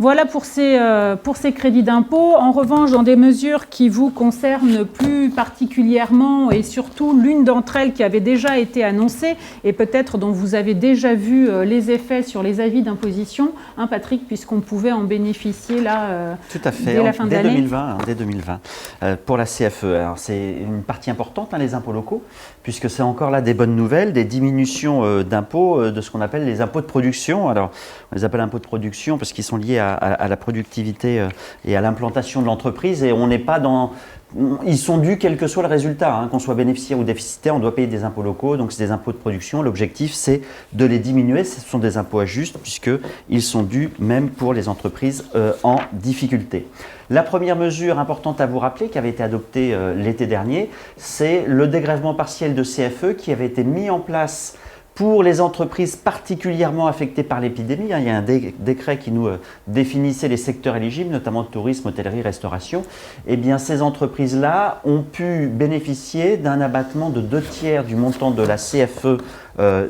Voilà pour ces crédits d'impôt. En revanche, dans des mesures qui vous concernent plus particulièrement et surtout l'une d'entre elles qui avait déjà été annoncée et peut-être dont vous avez déjà vu les effets sur les avis d'imposition, hein, Patrick, puisqu'on pouvait en bénéficier là tout à fait, dès la fin de l'année. Dès 2020. Pour la CFE, alors c'est une partie importante, hein, les impôts locaux, puisque c'est encore là des bonnes nouvelles, des diminutions d'impôts de ce qu'on appelle les impôts de production. Alors, on les appelle impôts de production parce qu'ils sont liés à la productivité et à l'implantation de l'entreprise, et on n'est pas dans... Ils sont dus quel que soit le résultat, hein, qu'on soit bénéficiaire ou déficitaire, on doit payer des impôts locaux, donc c'est des impôts de production. L'objectif, c'est de les diminuer. Ce sont des impôts à juste puisqu'ils sont dus même pour les entreprises en difficulté. La première mesure importante à vous rappeler, qui avait été adoptée l'été dernier, c'est le dégrèvement partiel de CFE qui avait été mis en place pour les entreprises particulièrement affectées par l'épidémie. Il y a un décret qui nous définissait les secteurs éligibles, notamment tourisme, hôtellerie, restauration. Eh bien, ces entreprises-là ont pu bénéficier d'un abattement de 2/3 du montant de la CFE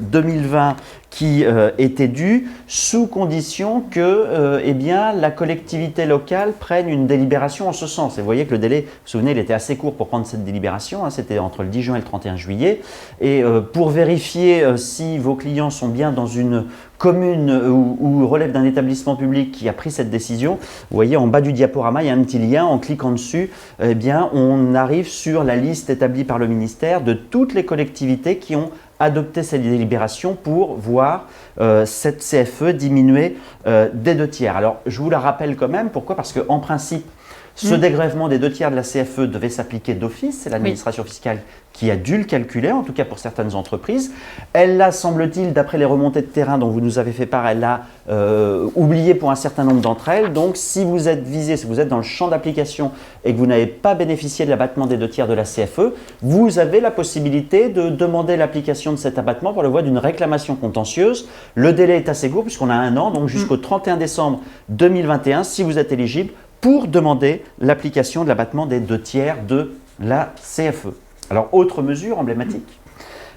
2020 qui était dû, sous condition que eh bien, la collectivité locale prenne une délibération en ce sens. Et vous voyez que le délai, vous vous souvenez, il était assez court pour prendre cette délibération, hein, c'était entre le 10 juin et le 31 juillet. Et pour vérifier si vos clients sont bien dans une commune ou relève d'un établissement public qui a pris cette décision, vous voyez en bas du diaporama, il y a un petit lien, en cliquant dessus, eh bien, on arrive sur la liste établie par le ministère de toutes les collectivités qui ont adopter cette délibération pour voir cette CFE diminuer des 2/3. Alors, je vous la rappelle quand même. Pourquoi? Parce qu'en principe, ce dégrèvement des 2/3 de la CFE devait s'appliquer d'office. C'est l'administration fiscale qui a dû le calculer, en tout cas pour certaines entreprises. Elle l'a, semble-t-il, d'après les remontées de terrain dont vous nous avez fait part, elle l'a oublié pour un certain nombre d'entre elles. Donc, si vous êtes visé, si vous êtes dans le champ d'application et que vous n'avez pas bénéficié de l'abattement des 2/3 de la CFE, vous avez la possibilité de demander l'application de cet abattement par le voie d'une réclamation contentieuse. Le délai est assez court puisqu'on a 1 an, donc jusqu'au 31 décembre 2021, si vous êtes éligible, pour demander l'application de l'abattement des 2/3 de la CFE. Alors, autre mesure emblématique,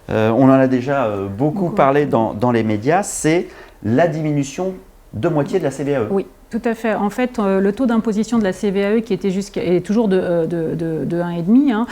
on en a déjà beaucoup parlé dans les médias, c'est la diminution de moitié de la CVAE. Oui. Tout à fait. En fait, le taux d'imposition de la CVAE qui était est toujours de 1,5, hein,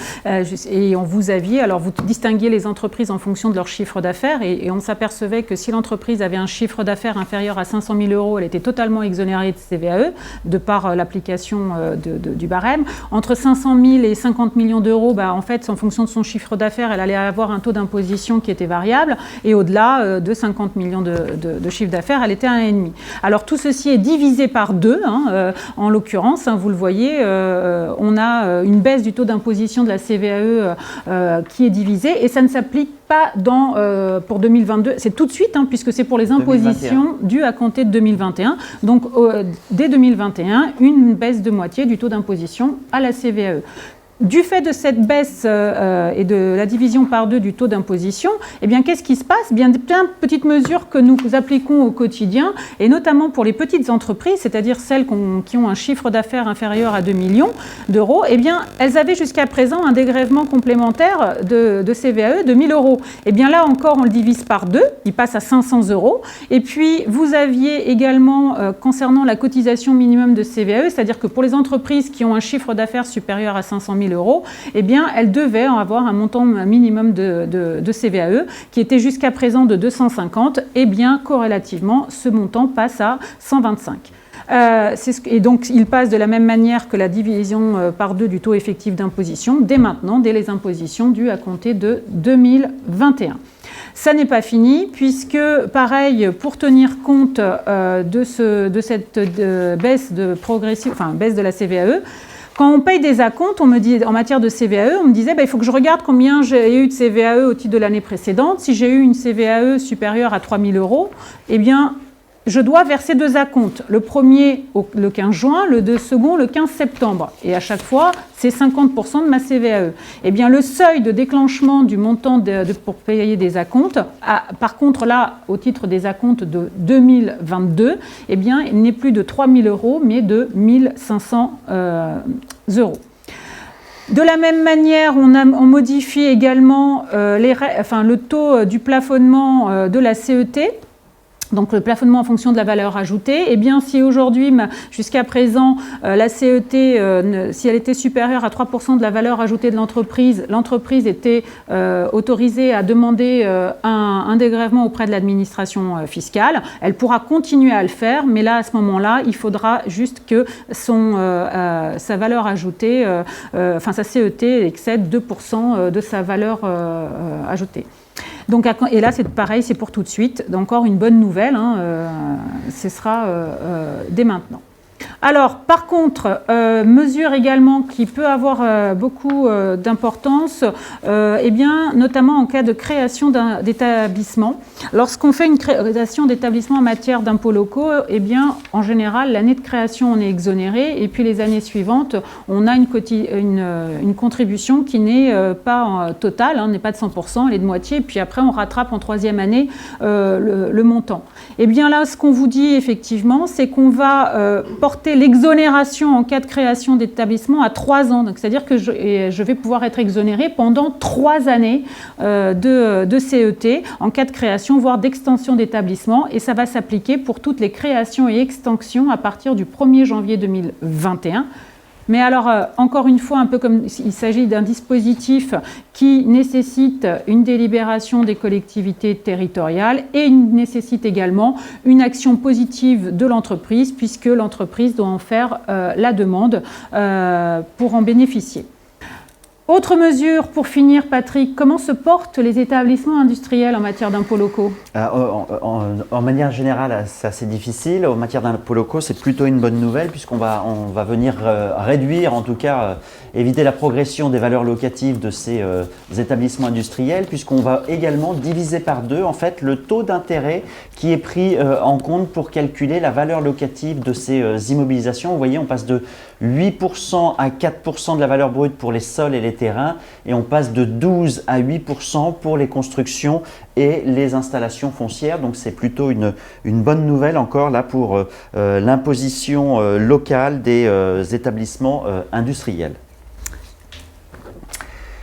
et on vous aviez, alors vous distinguiez les entreprises en fonction de leur chiffre d'affaires, et on s'apercevait que si l'entreprise avait un chiffre d'affaires inférieur à 500 000 €, elle était totalement exonérée de CVAE de par l'application du barème. Entre 500 000 et 50 millions d'euros, en fait, en fonction de son chiffre d'affaires, elle allait avoir un taux d'imposition qui était variable, et au-delà de 50 millions de chiffre d'affaires, elle était à 1,5. Alors tout ceci est divisé par 2, hein, en l'occurrence, hein, vous le voyez, on a une baisse du taux d'imposition de la CVAE qui est divisée, et ça ne s'applique pas pour 2022, c'est tout de suite, hein, puisque c'est pour les impositions dues à compter de 2021. Donc dès 2021, une baisse de moitié du taux d'imposition à la CVAE. Du fait de cette baisse et de la division par 2 du taux d'imposition, eh bien, qu'est-ce qui se passe? Bien, plein de petites mesures que nous appliquons au quotidien, et notamment pour les petites entreprises, c'est-à-dire celles qui ont un chiffre d'affaires inférieur à 2 millions d'euros, eh bien, elles avaient jusqu'à présent un dégrèvement complémentaire de CVAE de 1 000 €. Eh bien, là encore, on le divise par 2, il passe à 500 €. Et puis, vous aviez également, concernant la cotisation minimum de CVAE, c'est-à-dire que pour les entreprises qui ont un chiffre d'affaires supérieur à 500 000 €, eh bien, elles devaient avoir un montant minimum de CVAE qui était jusqu'à présent de 250, et bien, corrélativement, ce montant passe à 125. Et donc, il passe de la même manière que la division par 2 du taux effectif d'imposition, dès maintenant, dès les impositions dues à compter de 2021. Ça n'est pas fini, puisque, pareil, pour tenir compte de cette baisse baisse de la CVAE, quand on paye des acomptes, on me dit, en matière de CVAE, on me disait il faut que je regarde combien j'ai eu de CVAE au titre de l'année précédente. Si j'ai eu une CVAE supérieure à 3 000 €, eh bien, je dois verser 2 acomptes. Le premier le 15 juin, le second le 15 septembre. Et à chaque fois, c'est 50% de ma CVAE. Eh bien, le seuil de déclenchement du montant pour payer des acomptes, par contre, là, au titre des acomptes de 2022, eh bien, il n'est plus de 3 000 €, mais de 1 500 €. De la même manière, on modifie également le taux du plafonnement de la CET. Donc le plafonnement en fonction de la valeur ajoutée, eh bien si aujourd'hui, jusqu'à présent, la CET, si elle était supérieure à 3% de la valeur ajoutée de l'entreprise, l'entreprise était autorisée à demander un dégrèvement auprès de l'administration fiscale. Elle pourra continuer à le faire, mais là, à ce moment-là, il faudra juste que sa valeur ajoutée, enfin sa CET excède 2% de sa valeur ajoutée. Donc, et là, c'est pareil, c'est pour tout de suite. Donc, encore une bonne nouvelle, hein, ce sera dès maintenant. Alors, par contre, mesure également qui peut avoir beaucoup d'importance, eh bien, notamment en cas de création d'établissement. Lorsqu'on fait une création d'établissement en matière d'impôts locaux, eh bien, en général, l'année de création, on est exonéré, et puis les années suivantes, on a une contribution qui n'est pas totale, hein, n'est pas de 100%, elle est de moitié, et puis après, on rattrape en troisième année le montant. Eh bien là, ce qu'on vous dit effectivement, c'est qu'on va porter l'exonération en cas de création d'établissement à 3 ans. Donc, c'est-à-dire que je vais pouvoir être exonérée pendant 3 années de CET en cas de création, voire d'extension d'établissement. Et ça va s'appliquer pour toutes les créations et extensions à partir du 1er janvier 2021. Mais alors, encore une fois, un peu comme il s'agit d'un dispositif qui nécessite une délibération des collectivités territoriales et nécessite également une action positive de l'entreprise, puisque l'entreprise doit en faire la demande pour en bénéficier. Autre mesure, pour finir, Patrick, comment se portent les établissements industriels en matière d'impôts locaux? En manière générale, c'est assez difficile. En matière d'impôts locaux, c'est plutôt une bonne nouvelle puisqu'on va venir réduire, en tout cas, éviter la progression des valeurs locatives de ces établissements industriels, puisqu'on va également diviser par 2 en fait le taux d'intérêt qui est pris en compte pour calculer la valeur locative de ces immobilisations. Vous voyez, on passe de 8% à 4% de la valeur brute pour les sols et les terrains, et on passe de 12 à 8% pour les constructions et les installations foncières. Donc c'est plutôt une bonne nouvelle encore là pour l'imposition locale des établissements industriels.